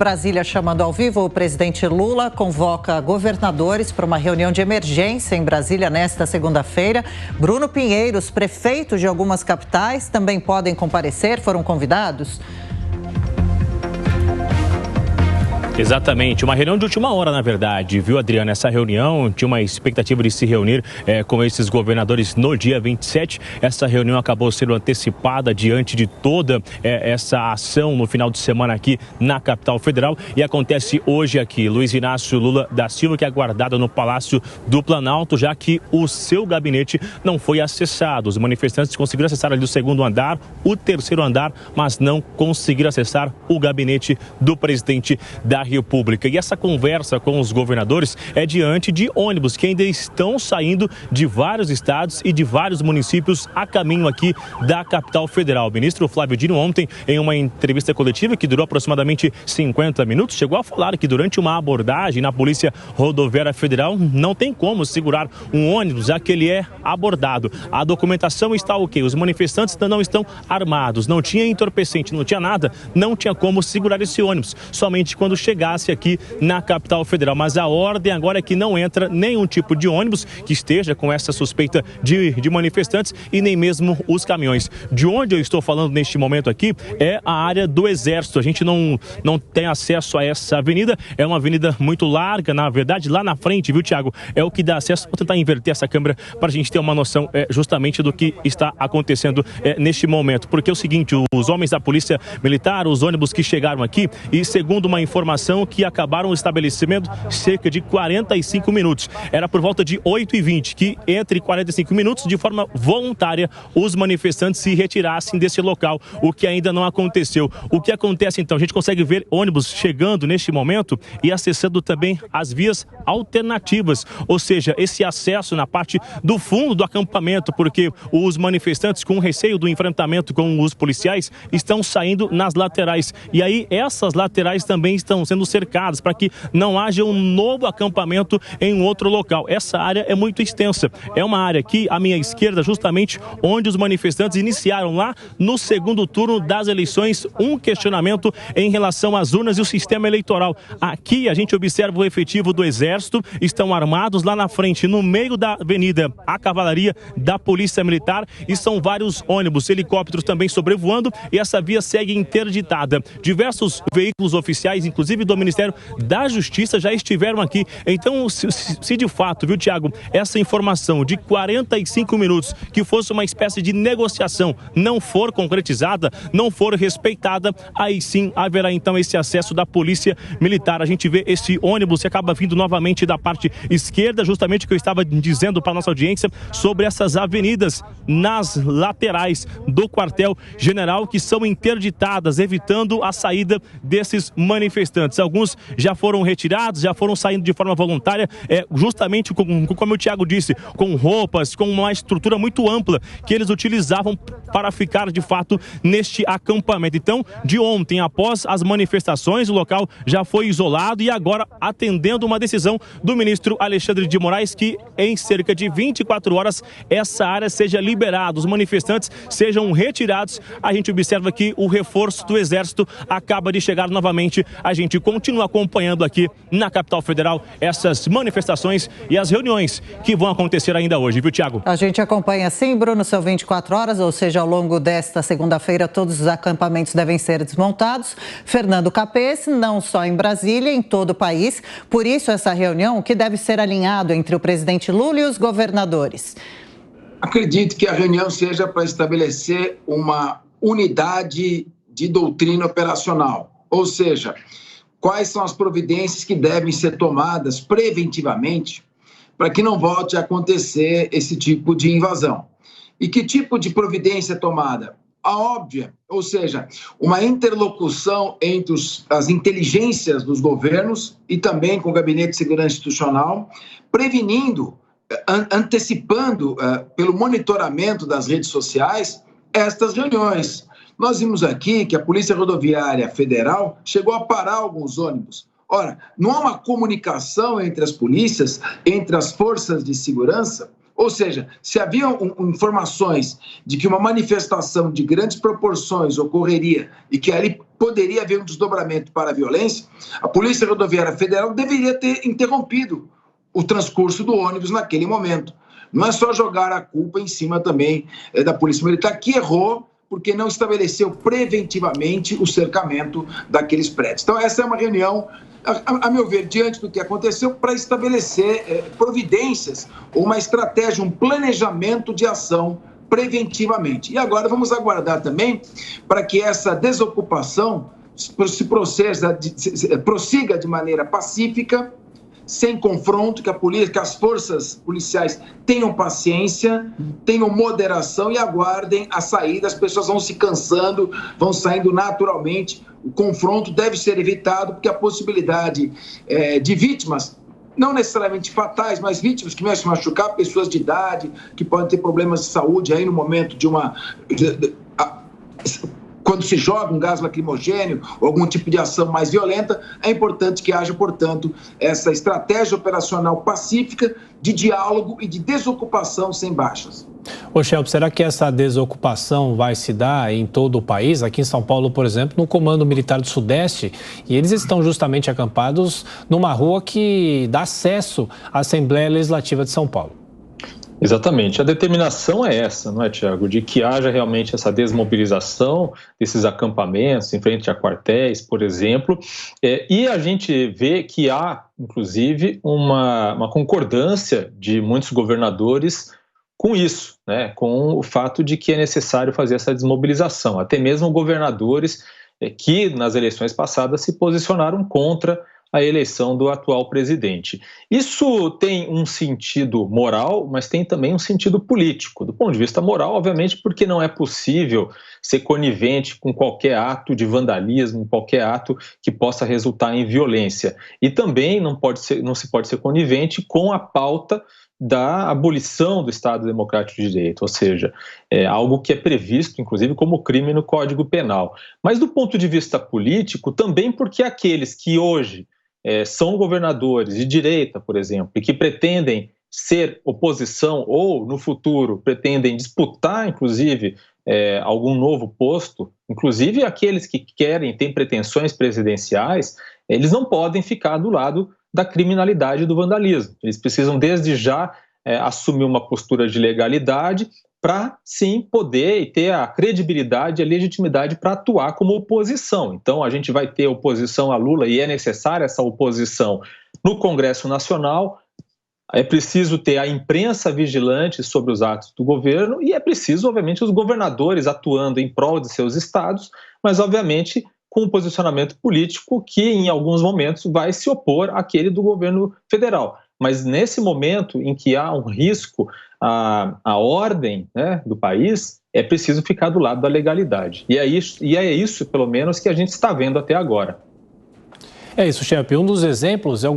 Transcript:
Brasília chamando ao vivo, o presidente Lula convoca governadores para uma reunião de emergência em Brasília nesta segunda-feira. Bruno Pinheiro, os prefeitos de algumas capitais também podem comparecer, foram convidados? Exatamente, uma reunião de última hora, na verdade, viu, Adriana? Essa reunião tinha uma expectativa de se reunir com esses governadores no dia 27. Essa reunião acabou sendo antecipada diante de toda essa ação no final de semana aqui na capital federal e acontece hoje aqui. Luiz Inácio Lula da Silva, que é aguardado no Palácio do Planalto, já que o seu gabinete não foi acessado. Os manifestantes conseguiram acessar ali o segundo andar, o terceiro andar, mas não conseguiram acessar o gabinete do presidente da República. E essa conversa com os governadores é diante de ônibus que ainda estão saindo de vários estados e de vários municípios a caminho aqui da capital federal. O ministro Flávio Dino ontem, em uma entrevista coletiva que durou aproximadamente 50 minutos, chegou a falar que durante uma abordagem na Polícia Rodoviária Federal não tem como segurar um ônibus, já que ele é abordado. A documentação está ok, os manifestantes não estão armados, não tinha entorpecente, não tinha nada, não tinha como segurar esse ônibus, somente quando chegasse aqui na capital federal. Mas a ordem agora é que não entra nenhum tipo de ônibus que esteja com essa suspeita de manifestantes e nem mesmo os caminhões. De onde eu estou falando neste momento aqui é a área do Exército. A gente não tem acesso a essa avenida, é uma avenida muito larga, na verdade, lá na frente, viu, Tiago? É o que dá acesso. Vou tentar inverter essa câmera para a gente ter uma noção justamente do que está acontecendo neste momento. Porque é o seguinte, os homens da Polícia Militar, os ônibus que chegaram aqui e segundo uma informação que acabaram o estabelecimento cerca de 45 minutos. Era por volta de 8h20 que entre 45 minutos, de forma voluntária, os manifestantes se retirassem desse local, o que ainda não aconteceu. O que acontece então? A gente consegue ver ônibus chegando neste momento e acessando também as vias alternativas, ou seja, esse acesso na parte do fundo do acampamento, porque os manifestantes, com receio do enfrentamento com os policiais, estão saindo nas laterais. E aí essas laterais também estão sendo cercadas para que não haja um novo acampamento em um outro local. Essa área é muito extensa. É uma área aqui, à minha esquerda, justamente onde os manifestantes iniciaram lá no segundo turno das eleições um questionamento em relação às urnas e o sistema eleitoral. Aqui a gente observa o efetivo do Exército, estão armados lá na frente, no meio da avenida, a cavalaria da Polícia Militar e são vários ônibus, helicópteros também sobrevoando e essa via segue interditada. Diversos veículos oficiais, inclusive do Ministério da Justiça, já estiveram aqui. Então, se de fato, viu, Tiago, essa informação de 45 minutos, que fosse uma espécie de negociação, não for concretizada, não for respeitada, aí sim haverá então esse acesso da Polícia Militar. A gente vê esse ônibus que acaba vindo novamente da parte esquerda, justamente o que eu estava dizendo para a nossa audiência sobre essas avenidas nas laterais do quartel-general que são interditadas, evitando a saída desses manifestantes. Alguns já foram retirados, já foram saindo de forma voluntária, justamente como o Tiago disse, com roupas, com uma estrutura muito ampla que eles utilizavam para ficar de fato neste acampamento. Então, de ontem, após as manifestações, o local já foi isolado e agora atendendo uma decisão do ministro Alexandre de Moraes que em cerca de 24 horas essa área seja liberada, os manifestantes sejam retirados. A gente observa que o reforço do Exército acaba de chegar novamente. A gente continua acompanhando aqui na capital federal essas manifestações e as reuniões que vão acontecer ainda hoje, viu, Tiago? A gente acompanha sim, Bruno, são 24 horas, ou seja, ao longo desta segunda-feira todos os acampamentos devem ser desmontados. Fernando Capês, não só em Brasília, em todo o país. Por isso essa reunião que deve ser alinhado entre o presidente Lula e os governadores. Acredito que a reunião seja para estabelecer uma unidade de doutrina operacional, ou seja, quais são as providências que devem ser tomadas preventivamente para que não volte a acontecer esse tipo de invasão. E que tipo de providência é tomada? A óbvia, ou seja, uma interlocução entre as inteligências dos governos e também com o Gabinete de Segurança Institucional, prevenindo, antecipando, pelo monitoramento das redes sociais, estas reuniões. Nós vimos aqui que a Polícia Rodoviária Federal chegou a parar alguns ônibus. Ora, não há uma comunicação entre as polícias, entre as forças de segurança? Ou seja, se havia informações de que uma manifestação de grandes proporções ocorreria e que ali poderia haver um desdobramento para a violência, a Polícia Rodoviária Federal deveria ter interrompido o transcurso do ônibus naquele momento. Não é só jogar a culpa em cima também da Polícia Militar, que errou porque não estabeleceu preventivamente o cercamento daqueles prédios. Então, essa é uma reunião, a meu ver, diante do que aconteceu, para estabelecer providências, uma estratégia, um planejamento de ação preventivamente. E agora vamos aguardar também para que essa desocupação prossiga de maneira pacífica, sem confronto, que as forças policiais tenham paciência, tenham moderação e aguardem a saída. As pessoas vão se cansando, vão saindo naturalmente. O confronto deve ser evitado, porque a possibilidade de vítimas, não necessariamente fatais, mas vítimas que vão se machucar, pessoas de idade, que podem ter problemas de saúde aí no momento de quando se joga um gás lacrimogêneo ou algum tipo de ação mais violenta, é importante que haja, portanto, essa estratégia operacional pacífica de diálogo e de desocupação sem baixas. Ô, Shelby, será que essa desocupação vai se dar em todo o país? Aqui em São Paulo, por exemplo, no Comando Militar do Sudeste, e eles estão justamente acampados numa rua que dá acesso à Assembleia Legislativa de São Paulo. Exatamente. A determinação é essa, não é, Tiago? De que haja realmente essa desmobilização desses acampamentos em frente a quartéis, por exemplo. E a gente vê que há, inclusive, uma concordância de muitos governadores com isso, né? Com o fato de que é necessário fazer essa desmobilização. Até mesmo governadores que, nas eleições passadas, se posicionaram contra a eleição do atual presidente. Isso tem um sentido moral, mas tem também um sentido político. Do ponto de vista moral, obviamente, porque não é possível ser conivente com qualquer ato de vandalismo, qualquer ato que possa resultar em violência. E também não se pode ser conivente com a pauta da abolição do Estado Democrático de Direito, ou seja, é algo que é previsto, inclusive, como crime no Código Penal. Mas do ponto de vista político, também porque aqueles que hoje são governadores de direita, por exemplo, e que pretendem ser oposição ou, no futuro, pretendem disputar, inclusive, algum novo posto, inclusive aqueles que têm pretensões presidenciais, eles não podem ficar do lado da criminalidade e do vandalismo. Eles precisam, desde já, assumir uma postura de legalidade para, sim, poder e ter a credibilidade e a legitimidade para atuar como oposição. Então, a gente vai ter oposição a Lula e é necessária essa oposição no Congresso Nacional. É preciso ter a imprensa vigilante sobre os atos do governo e é preciso, obviamente, os governadores atuando em prol de seus estados, mas, obviamente, com um posicionamento político que, em alguns momentos, vai se opor àquele do governo federal. Mas nesse momento em que há um risco à ordem, né, do país, é preciso ficar do lado da legalidade. E é isso, pelo menos, que a gente está vendo até agora. É isso, Shelby. Um dos exemplos é o